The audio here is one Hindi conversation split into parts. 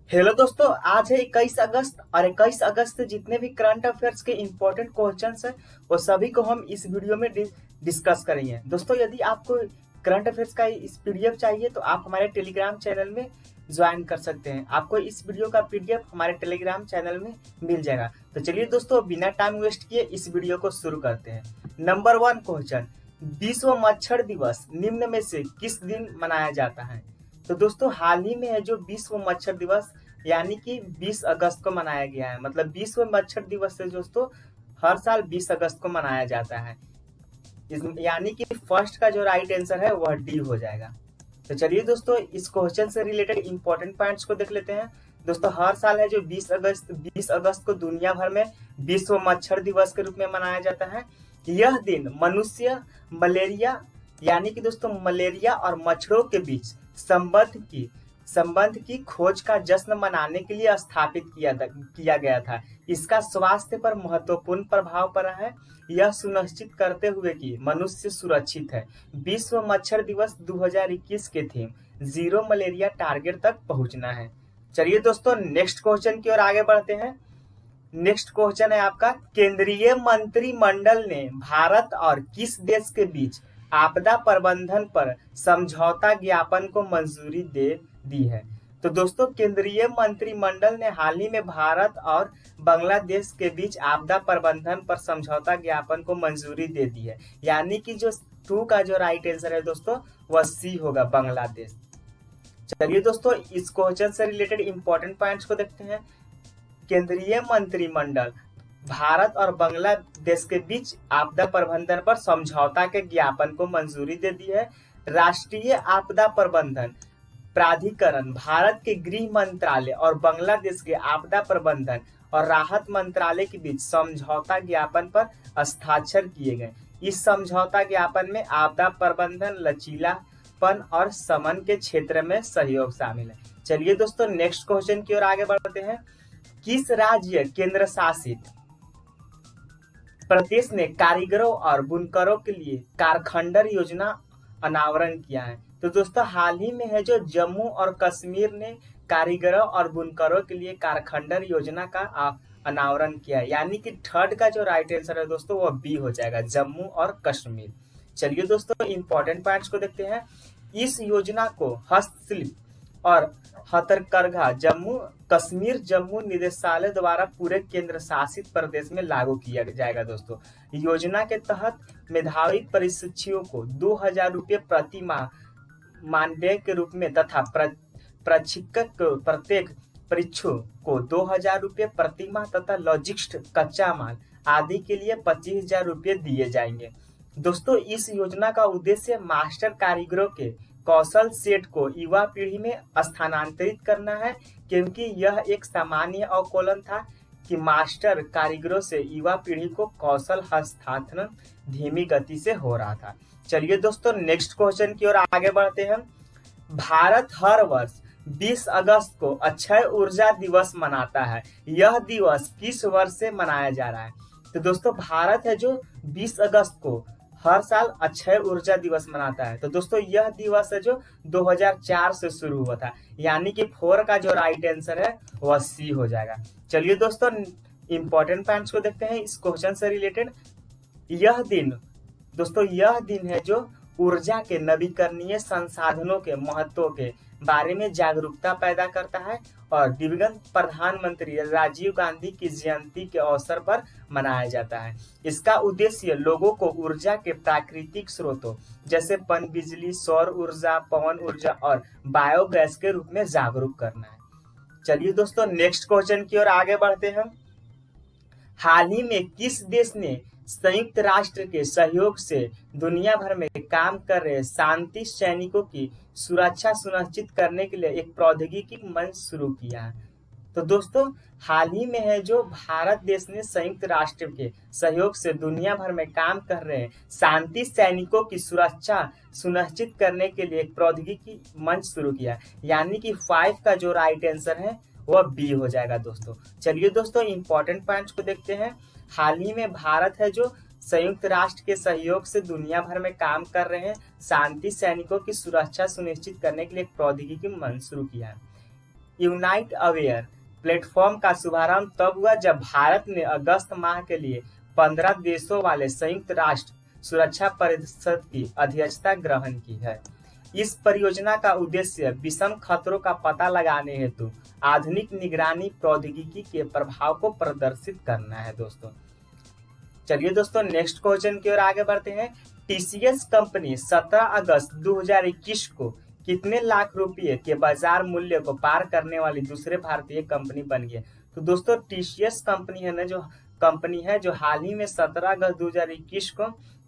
हेलो दोस्तों, आज है 21 अगस्त और 21 अगस्त से जितने भी करंट अफेयर्स के इम्पोर्टेंट क्वेश्चंस हैं वो सभी को हम इस वीडियो में डिस्कस करेंगे। दोस्तों, यदि आपको करंट अफेयर्स का इस पीडीएफ चाहिए तो आप हमारे टेलीग्राम चैनल में ज्वाइन कर सकते हैं। आपको इस वीडियो का पीडीएफ हमारे टेलीग्राम चैनल में मिल जाएगा। तो चलिए दोस्तों, बिना टाइम वेस्ट किए इस वीडियो को शुरू करते हैं। नंबर 1 क्वेश्चन, विश्व मच्छर दिवस निम्न में से किस दिन मनाया जाता है? तो दोस्तों, हाल ही में है जो विश्व मच्छर दिवस यानी कि 20 अगस्त को मनाया गया है। मतलब विश्व मच्छर दिवस से दोस्तों हर साल 20 अगस्त को मनाया जाता है। यानी कि फर्स्ट का जो राइट आंसर है वह डी हो जाएगा। तो चलिए दोस्तों, इस क्वेश्चन से रिलेटेड इंपॉर्टेंट पॉइंट्स को देख लेते हैं। दोस्तों, हर साल है जो 20 अगस्त को दुनिया भर में विश्व मच्छर दिवस के रूप में मनाया जाता है। यह दिन मनुष्य मलेरिया यानी कि दोस्तों मलेरिया और मच्छरों के बीच संबंध की खोज का जश्न मनाने के लिए स्थापित किया गया था। इसका स्वास्थ्य पर महत्वपूर्ण प्रभाव पड़ा है, यह सुनिश्चित करते हुए कि मनुष्य सुरक्षित है। विश्व मच्छर दिवस 2021 के थीम जीरो मलेरिया टारगेट तक पहुंचना है। चलिए दोस्तों, नेक्स्ट क्वेश्चन की ओर आगे बढ़ते हैं। नेक्स्ट क्वेश्चन है आपका, केंद्रीय मंत्रिमंडल ने भारत और किस देश के बीच आपदा प्रबंधन पर समझौता ज्ञापन को मंजूरी दे दी है? तो दोस्तों, केंद्रीय मंत्रिमंडल ने हाल ही में भारत और बांग्लादेश के बीच आपदा प्रबंधन पर समझौता ज्ञापन को मंजूरी दे दी है। यानी कि जो टू का जो राइट आंसर है दोस्तों वह सी होगा, बांग्लादेश। चलिए दोस्तों, इस क्वेश्चन से रिलेटेड इंपॉर्टेंट पॉइंट्स को देखते हैं। केंद्रीय मंत्रिमंडल भारत और बांग्लादेश के बीच आपदा प्रबंधन पर समझौता के ज्ञापन को मंजूरी दे दी है। राष्ट्रीय आपदा प्रबंधन प्राधिकरण भारत के गृह मंत्रालय और बांग्लादेश के आपदा प्रबंधन और राहत मंत्रालय के बीच समझौता ज्ञापन पर हस्ताक्षर किए गए। इस समझौता ज्ञापन में आपदा प्रबंधन, लचीलापन और शमन के क्षेत्र में सहयोग शामिल है। चलिए दोस्तों, नेक्स्ट क्वेश्चन की ओर आगे बढ़ते हैं। किस राज्य केंद्र शासित प्रदेश ने कारीगरों और बुनकरों के लिए कारखंडर योजना अनावरण किया है? तो दोस्तों, हाल ही में है जो जम्मू और कश्मीर ने कारीगरों और बुनकरों के लिए कारखंडर योजना का अनावरण किया है। यानी कि थर्ड का जो राइट आंसर है दोस्तों वह बी हो जाएगा, जम्मू और कश्मीर। चलिए दोस्तों, इंपॉर्टेंट पॉइंट्स को देखते हैं। इस योजना को हस्तशिल्प और हथकरघा जम्मू निदेशालय द्वारा पूरे केंद्र शासित प्रदेश में लागू किया जाएगा। दोस्तों, योजना के तहत मेधावी प्रशिक्षुओं को 2,000 रुपये प्रति माह मानदेय के रूप में तथा प्रशिक्षक को प्रत्येक परीक्षु को 2,000 रुपये प्रति माह तथा लॉजिस्ट, कच्चा माल आदि के लिए 25,000 रुपये दिए जाएंगे। दोस्तों, इस योजना का उद्देश्य मास्टर कारीगरों के कौशल सेट को युवा पीढ़ी में स्थानांतरित करना है, क्योंकि यह एक सामान्य अवलोकन था कि मास्टर कारीगरों से युवा पीढ़ी को कौशल हस्तांतरण धीमी गति से हो रहा था। चलिए दोस्तों, नेक्स्ट क्वेश्चन की ओर आगे बढ़ते हैं। भारत हर वर्ष 20 अगस्त को अक्षय ऊर्जा दिवस मनाता है। यह दिवस किस वर्ष से मनाया जा रहा है? तो दोस्तों, भारत है जो 20 अगस्त को हर साल अक्षय ऊर्जा दिवस मनाता है। तो दोस्तों, यह दिवस है जो 2004 से शुरू हुआ था। यानी कि 4 का जो राइट आंसर है वह सी हो जाएगा। चलिए दोस्तों, इंपॉर्टेंट पॉइंट्स को देखते हैं इस क्वेश्चन से रिलेटेड। यह दिन है जो ऊर्जा के नवीकरणीय संसाधनों के महत्व के बारे में जागरूकता पैदा करता है और दिवंगत प्रधानमंत्री राजीव गांधी की जयंती के अवसर पर मनाया जाता है। इसका उद्देश्य लोगों को ऊर्जा के प्राकृतिक स्रोतों जैसे पनबिजली, सौर ऊर्जा, पवन ऊर्जा और बायोगैस के रूप में जागरूक करना है। चलिए दोस्तों, नेक्स्ट क्वेश्चन की ओर आगे बढ़ते हैं। हाल ही में किस देश ने संयुक्त राष्ट्र के सहयोग से दुनिया भर में काम कर रहे शांति सैनिकों की सुरक्षा सुनिश्चित करने के लिए एक प्रौद्योगिकी मंच शुरू किया है? तो दोस्तों, हाल ही में है जो भारत देश ने संयुक्त राष्ट्र के सहयोग से दुनिया भर में काम कर रहे शांति सैनिकों की सुरक्षा सुनिश्चित करने के लिए एक प्रौद्योगिकी मंच शुरू किया। यानी कि 5 का जो राइट आंसर है वह बी हो जाएगा। दोस्तों, चलिए दोस्तों, इंपॉर्टेंट पॉइंट्स को देखते हैं। हाल ही में भारत है जो संयुक्त राष्ट्र के सहयोग से दुनिया भर में काम कर रहे शांति सैनिकों की सुरक्षा सुनिश्चित करने के लिए एक प्रौद्योगिकी मंच शुरू किया है। यूनाइट अवेयर प्लेटफॉर्म का शुभारंभ तब हुआ जब भारत ने अगस्त माह के लिए 15 देशों वाले संयुक्त राष्ट्र सुरक्षा परिषद की अध्यक्षता ग्रहण की है। इस परियोजना का उद्देश्य विषम खतरों का पता लगाने हेतु आधुनिक निगरानी प्रौद्योगिकी के प्रभाव को प्रदर्शित करना है दोस्तों। चलिए दोस्तों नेक्स्ट क्वेश्चन की ओर आगे बढ़ते हैं। टीसीएस कंपनी 17 अगस्त 2021 को कितने लाख रुपए के बाजार मूल्य को पार करने वाली दूसरे भारतीय कंपनी बन गई? तो दोस्तों टीसीएस कंपनी है ना, जो कंपनी है जो हाल ही में 17 अगस्त 2021 को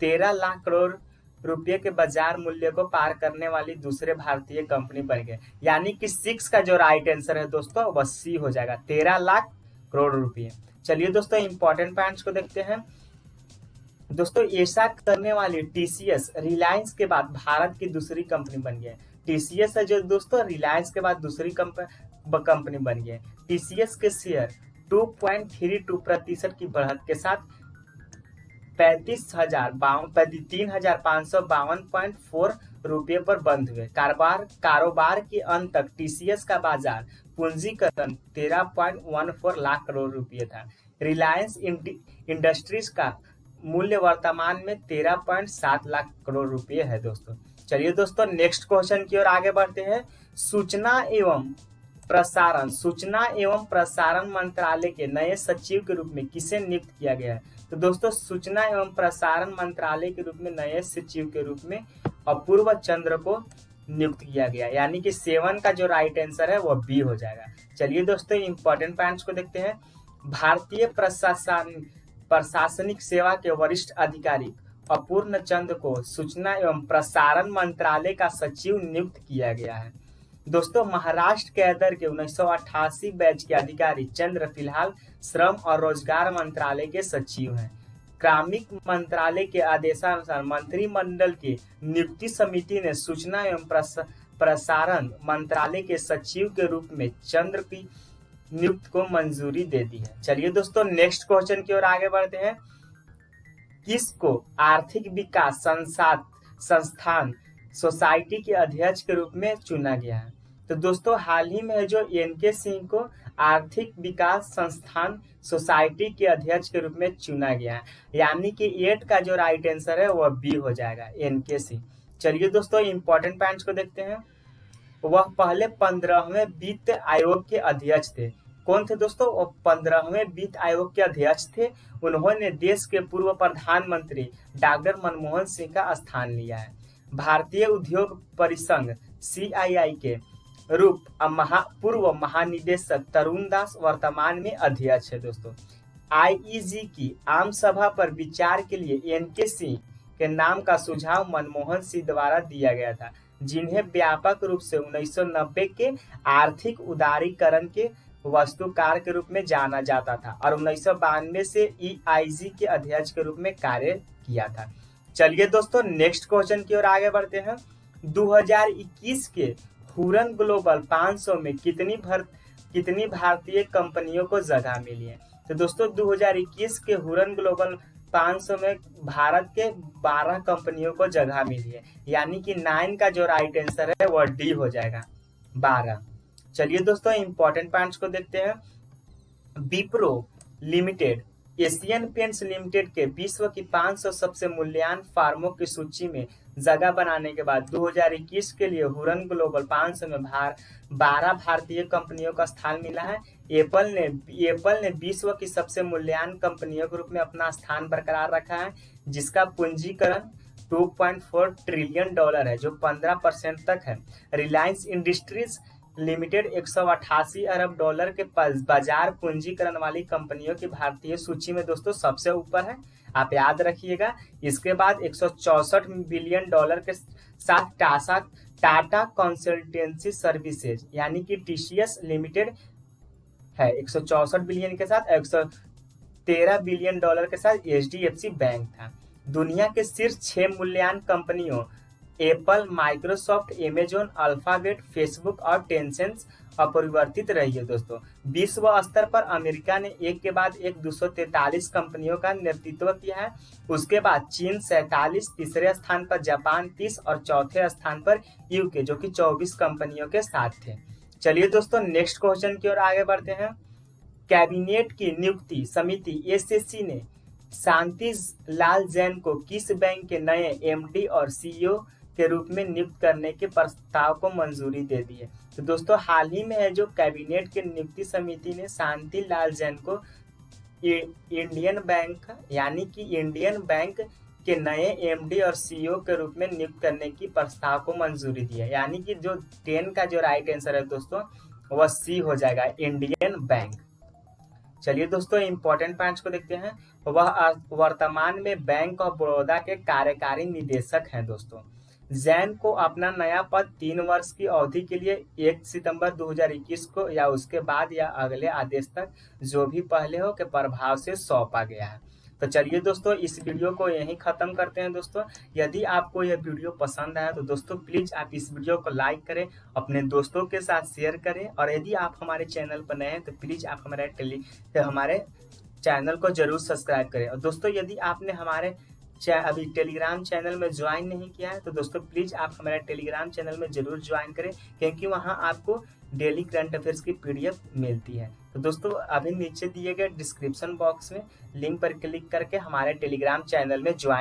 13 लाख करोड़ रुपये के बाजार मूल्य को पार करने वाली दूसरे भारतीय कंपनी बन गए। यानी कि 6 का जो राइट आंसर है दोस्तों वह सी हो जाएगा, 13 लाख करोड़ रुपये। चलिए दोस्तों इंपॉर्टेंट पॉइंट्स को देखते हैं। दोस्तों ऐसा करने वाली टीसीएस रिलायंस के बाद भारत की दूसरी कंपनी बन गई है। टीसीएस है जो दोस्तों रिलायंस के बाद दूसरी कंपनी बन गई है। टीसीएस के शेयर 2.32% की बढ़त के साथ 3,552.4 रुपये पर बंद हुए। कारोबार के अंत तक टीसीएस का बाजार पूंजीकरण 13.14 लाख करोड़ रुपये था। रिलायंस इंडस्ट्रीज का मूल्य वर्तमान में 13.7 लाख करोड़ रुपये है दोस्तों। चलिए दोस्तों नेक्स्ट क्वेश्चन की ओर आगे बढ़ते हैं। सूचना एवं प्रसारण मंत्रालय के नए सचिव के रूप में किसे नियुक्त किया गया है? तो दोस्तों सूचना एवं प्रसारण मंत्रालय के रूप में नए सचिव के रूप में अपूर्व चंद्र को नियुक्त किया गया। यानी कि 7 का जो राइट आंसर है वह बी हो जाएगा। चलिए दोस्तों इंपॉर्टेंट पॉइंट्स को देखते हैं। भारतीय प्रशासनिक सेवा के वरिष्ठ अधिकारी अपूर्ण चंद्र को सूचना एवं प्रसारण मंत्रालय का सचिव नियुक्त किया गया है। दोस्तों महाराष्ट्र कैडर के 1988 बैच के अधिकारी चंद्र फिलहाल श्रम और रोजगार मंत्रालय के सचिव हैं। कार्मिक मंत्रालय के आदेशानुसार मंत्रिमंडल की नियुक्ति समिति ने सूचना एवं प्रसारण मंत्रालय के सचिव के रूप में चंद्र की नियुक्ति को मंजूरी दे दी है। चलिए दोस्तों नेक्स्ट क्वेश्चन की ओर आगे बढ़ते हैं। किसको आर्थिक विकास संस्थान सोसाइटी के अध्यक्ष के रूप में चुना गया है? तो दोस्तों हाल ही में जो एनके सिंह को आर्थिक विकास संस्थान सोसाइटी के अध्यक्ष के रूप में चुना गया है। यानी कि 8 का जो राइट आंसर है वह बी हो जाएगा, एनके सिंह। चलिए दोस्तों इंपॉर्टेंट पॉइंट्स को देखते हैं। वह पहले 15वें वित्त आयोग के अध्यक्ष थे। कौन थे दोस्तों? वो 15वें वित्त आयोग के अध्यक्ष थे। उन्होंने देश के पूर्व प्रधानमंत्री डॉक्टर मनमोहन सिंह का स्थान लिया है। भारतीय उद्योग परिसंघ CII के पूर्व महानिदेशक तरुण दास वर्तमान में अध्यक्ष है दोस्तों। IEG की आम सभा पर विचार के लिए एनके सिंह के नाम का सुझाव मनमोहन सिंह द्वारा दिया गया था, जिन्हें व्यापक रूप से 1990 के आर्थिक उदारीकरण के वस्तुकार के रूप में जाना जाता था और 1992 से EIG के अध्यक्ष के रूप में कार्य किया था। चलिए दोस्तों नेक्स्ट क्वेश्चन की ओर आगे बढ़ते हैं। 2021 के हुरन ग्लोबल 500 में कितनी भारतीय कंपनियों को जगह मिली है? तो दोस्तों 2021 के हुरन ग्लोबल 500 में भारत के 12 कंपनियों को जगह मिली है। यानी कि 9 का जो राइट आंसर है वह डी हो जाएगा, 12। चलिए दोस्तों इंपॉर्टेंट पॉइंट्स को देखते हैं। Wipro limited Asian paints limited के विश्व की 500 सबसे मूल्यवान फार्मों की सूची में जगह बनाने के बाद 2021 के लिए हुरन ग्लोबल 500 में 12 भारतीय कंपनियों का स्थान मिला है। एप्पल ने विश्व की सबसे मूल्यवान कंपनियों के रूप में अपना स्थान बरकरार रखा है, जिसका पूंजीकरण $2.4 ट्रिलियन है, जो 15% तक है। रिलायंस इंडस्ट्रीज लिमिटेड $188 अरब के बाजार पूंजीकरण वाली कंपनियों की भारतीय सूची में दोस्तों सबसे ऊपर है, आप याद रखिएगा। इसके बाद $164 बिलियन के साथ टाटा कंसल्टेंसी सर्विसेज यानी कि TCS लिमिटेड है 164 बिलियन के साथ। 113 बिलियन के साथ HDFC बैंक था। दुनिया के शीर्ष 6 मूल्यवान कंपनियों Apple, Microsoft, Amazon, alphabet, Facebook और टेंसेंट अपरिवर्तित रही है दोस्तों। विश्व स्तर पर अमेरिका ने एक के बाद एक 243 कंपनियों का नेतृत्व किया है। उसके बाद चीन 47, तीसरे स्थान पर जापान 30 और चौथे स्थान पर यूके जो कि 24 कंपनियों के साथ थे। चलिए दोस्तों नेक्स्ट क्वेश्चन की ओर आगे बढ़ते हैं। कैबिनेट की नियुक्ति समिति एसएससी ने शांति लाल जैन को किस बैंक के नए एमडी और सीईओ के रूप में नियुक्त करने के प्रस्ताव को मंजूरी दे दी है। तो दोस्तों हाल ही में है जो कैबिनेट की नियुक्ति समिति ने शांति लाल जैन को इंडियन बैंक यानी कि इंडियन बैंक के नए एमडी और सीईओ के रूप में नियुक्त करने की प्रस्ताव को मंजूरी दी है। यानी कि जो 10 का जो राइट आंसर है दोस्तों वह सी हो जाएगा, इंडियन बैंक। चलिए दोस्तों इंपॉर्टेंट पॉइंट्स को देखते हैं। वह वर्तमान में बैंक ऑफ बड़ौदा के कार्यकारी निदेशक हैं दोस्तों। जैन को अपना नया पद 3 वर्ष की अवधि के लिए 1 सितंबर 2021 को या उसके बाद या अगले आदेश तक जो भी पहले हो के प्रभाव से सौंपा गया है। तो चलिए दोस्तों इस वीडियो को यहीं खत्म करते हैं दोस्तों। यदि आपको यह वीडियो पसंद आया तो दोस्तों प्लीज आप इस वीडियो को लाइक करें, अपने दोस्तों के साथ शेयर करें, और यदि आप हमारे चैनल पर नए हैं तो प्लीज आप हमारे चैनल को जरूर सब्सक्राइब करें। और दोस्तों यदि आपने हमारे अभी टेलीग्राम चैनल में ज्वाइन नहीं किया है तो दोस्तों प्लीज आप हमारे टेलीग्राम चैनल में जरूर ज्वाइन करें, क्योंकि वहां आपको डेली करंट अफेयर्स की पीडीएफ मिलती है। तो दोस्तों अभी नीचे दिए गए डिस्क्रिप्शन बॉक्स में लिंक पर क्लिक करके हमारे टेलीग्राम चैनल में ज्वाइन